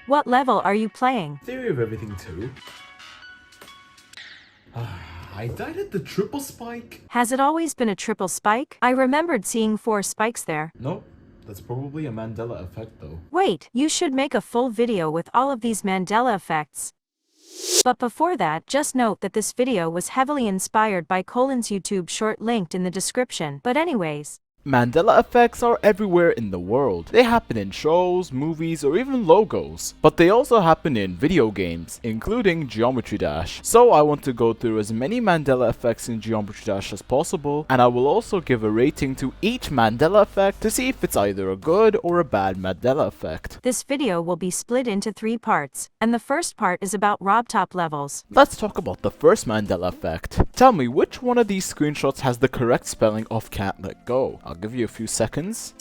What level are you playing? Theory of Everything 2. I died at the triple spike. Has it always been a triple spike? I remembered seeing 4 spikes there. Nope, that's probably a Mandela effect though. Wait, you should make a full video with all of these Mandela effects. But before that, just note that this video was heavily inspired by Colin's YouTube short linked in the description. But anyways, Mandela effects are everywhere in the world. They happen in shows, movies, or even logos. But they also happen in video games, including Geometry Dash. So I want to go through as many Mandela effects in Geometry Dash as possible, and I will also give a rating to each Mandela effect to see if it's either a good or a bad Mandela effect. this video will be split into 3 parts, and the first part is about RobTop levels. Let's talk about the first Mandela effect. Tell me which one of these screenshots has the correct spelling of can't let go. I'll give you a few seconds.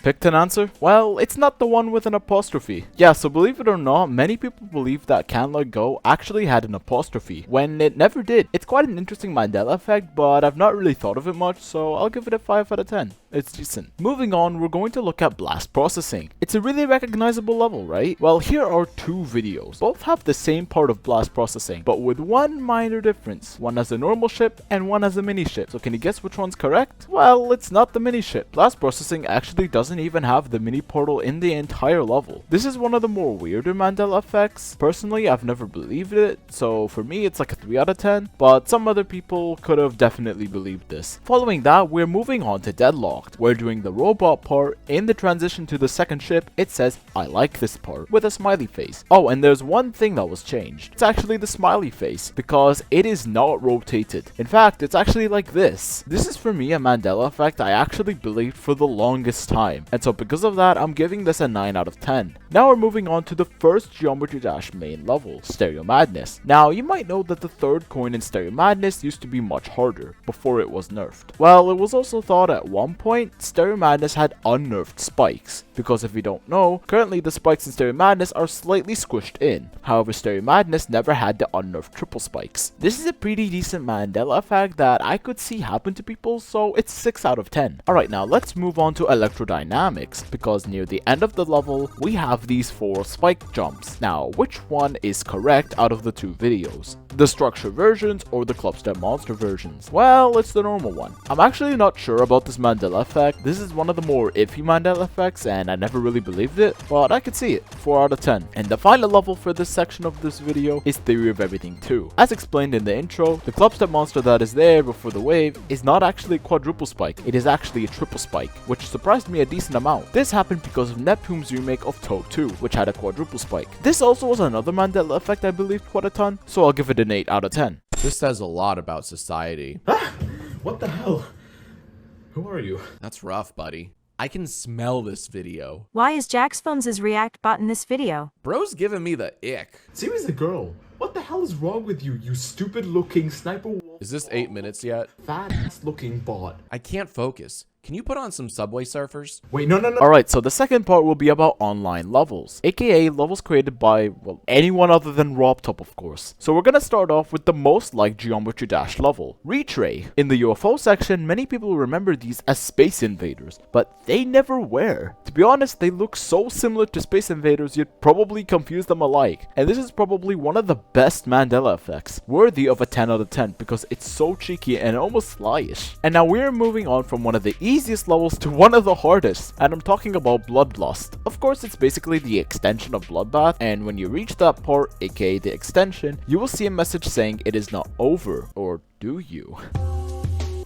Picked an answer? Well, it's not the one with an apostrophe. Yeah, so believe it or not, many people believe that Can't Let Go actually had an apostrophe, when it never did. It's quite an interesting Mandela effect, but I've not really thought of it much, so I'll give it a 5 out of 10. It's decent. Moving on, we're going to look at blast processing. It's a really recognizable level, right? Well, here are 2 videos. Both have the same part of blast processing, but with one minor difference. One has a normal ship, and one has a mini ship. So can you guess which one's correct? Well, it's not the mini ship. Blast processing actually doesn't even have the mini portal in the entire level. This is one of the more weirder Mandela effects. Personally, I've never believed it, so for me it's like a 3 out of 10, but some other people could have definitely believed this. Following that, we're moving on to Deadlocked, where during the robot part, in the transition to the second ship, it says, "I like this part," with a smiley face. Oh, and there's one thing that was changed. It's actually the smiley face, because it is not rotated. In fact, it's actually like this. This is for me a Mandela effect I actually believed for the longest time, and so because of that, I'm giving this a 9 out of 10. Now we're moving on to the first Geometry Dash main level, Stereo Madness. Now, you might know that the third coin in Stereo Madness used to be much harder, before it was nerfed. Well, it was also thought at one point, Stereo Madness had unnerfed spikes, because if you don't know, currently the spikes in Stereo Madness are slightly squished in. However, Stereo Madness never had the unnerfed triple spikes. This is a pretty decent Mandela effect that I could see happen to people, so it's 6 out of 10. Alright, now let's move on to electrodynamics, because near the end of the level, we have these 4 spike jumps. Now, which one is correct out of the 2 videos? The structure versions or the Clubstep Monster versions? Well, it's the normal one. I'm actually not sure about this Mandela effect. This is one of the more iffy Mandela effects and I never really believed it, but I could see it. 4 out of 10. And the final level for this section of this video is Theory of Everything 2. As explained in the intro, the Clubstep monster that is there before the wave is not actually a quadruple spike, it is actually a triple spike, which surprised me a decent amount. This happened because of Neptune's remake of Toad 2, which had a quadruple spike. This also was another Mandela effect I believed quite a ton, so I'll give it an 8 out of 10. This says a lot about society. What the hell? Who are you? That's rough, buddy. I can smell this video. Why is Jaxphones' react bot in this video? Bro's giving me the ick. Seriously, girl. What the hell is wrong with you, you stupid looking sniper wolf? Is this 8 minutes yet? Fat ass looking bot. I can't focus. Can you put on some Subway Surfers? Wait, no. Alright, so the second part will be about online levels, aka levels created by, well, anyone other than RobTop, of course. So we're gonna start off with the most liked Geometry Dash level, Retray. In the UFO section, many people remember these as Space Invaders, but they never were. To be honest, they look so similar to Space Invaders you'd probably confuse them alike, and this is probably one of the best Mandela effects, worthy of a 10 out of 10 because it's so cheeky and almost slyish. And now we're moving on from one of the easiest levels to one of the hardest, and I'm talking about Bloodlust. Of course, it's basically the extension of Bloodbath, and when you reach that part, aka the extension, you will see a message saying it is not over, or do you?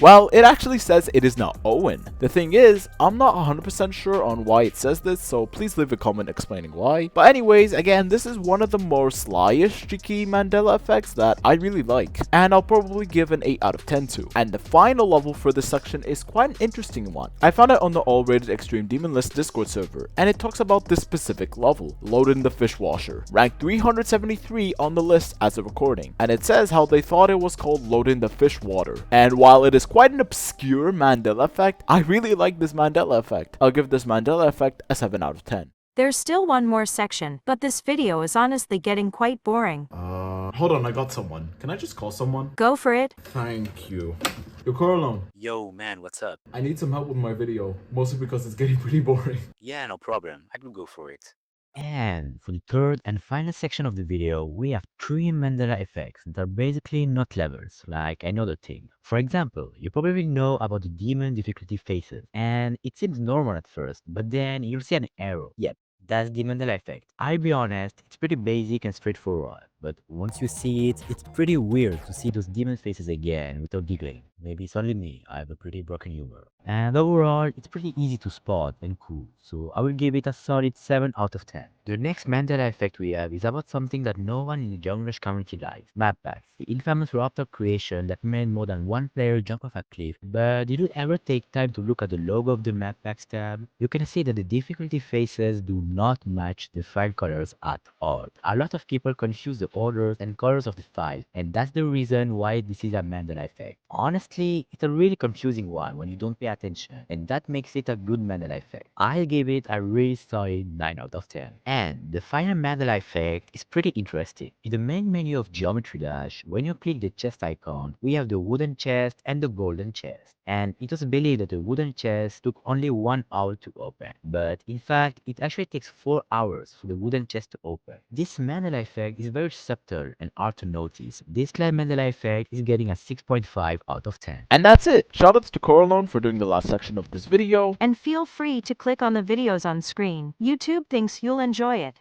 Well, it actually says it is not Owen. The thing is, I'm not 100% sure on why it says this, so please leave a comment explaining why. But anyways, again, this is one of the more slyish, cheeky Mandela effects that I really like, and I'll probably give an 8 out of 10 to. And the final level for this section is quite an interesting one. I found it on the All-Rated Extreme Demon List Discord server, and it talks about this specific level, Loaded the Fishwasher, ranked 373 on the list as a recording. And it says how they thought it was called Loading the Fishwater. And while it is quite an obscure Mandela effect, I really like this Mandela effect. I'll give this Mandela effect a 7 out of 10. There's still one more section, but this video is honestly getting quite boring. Hold on, I got someone. Can I just call someone? Go for it. Thank you. Yo, Coralone. Yo, man, what's up? I need some help with my video, mostly because it's getting pretty boring. Yeah, no problem. I can go for it. And for the third and final section of the video, we have 3 Mandela effects that are basically not levels, like any other thing. For example, you probably know about the demon difficulty phases, and it seems normal at first, but then you'll see an arrow. Yep, that's the Mandela effect. I'll be honest, it's pretty basic and straightforward, but once you see it, it's pretty weird to see those demon faces again without giggling. Maybe it's only me, I have a pretty broken humor. And overall, it's pretty easy to spot and cool, so I will give it a solid 7 out of 10. The next Mandela effect we have is about something that no one in the Jungle Rush community likes, map packs. The infamous raptor creation that made more than one player jump off a cliff. But did you ever take time to look at the logo of the map packs tab? You can see that the difficulty phases do not match the file colors at all. A lot of people confuse the orders and colors of the file, and that's the reason why this is a Mandela effect. Honestly, it's a really confusing one when you don't pay attention, and that makes it a good Mandela effect. I'll give it a really solid 9 out of 10. And the final Mandela effect is pretty interesting. In the main menu of Geometry Dash, when you click the chest icon, we have the wooden chest and the golden chest. And it was believed that the wooden chest took only 1 hour to open. But in fact, it actually takes 4 hours for the wooden chest to open. This Mandela effect is very subtle and hard to notice. This Clan Mandela effect is getting a 6.5 out of 10. And that's it. Shoutouts to Coralone for doing the last section of this video. And feel free to click on the videos on screen. YouTube thinks you'll enjoy it.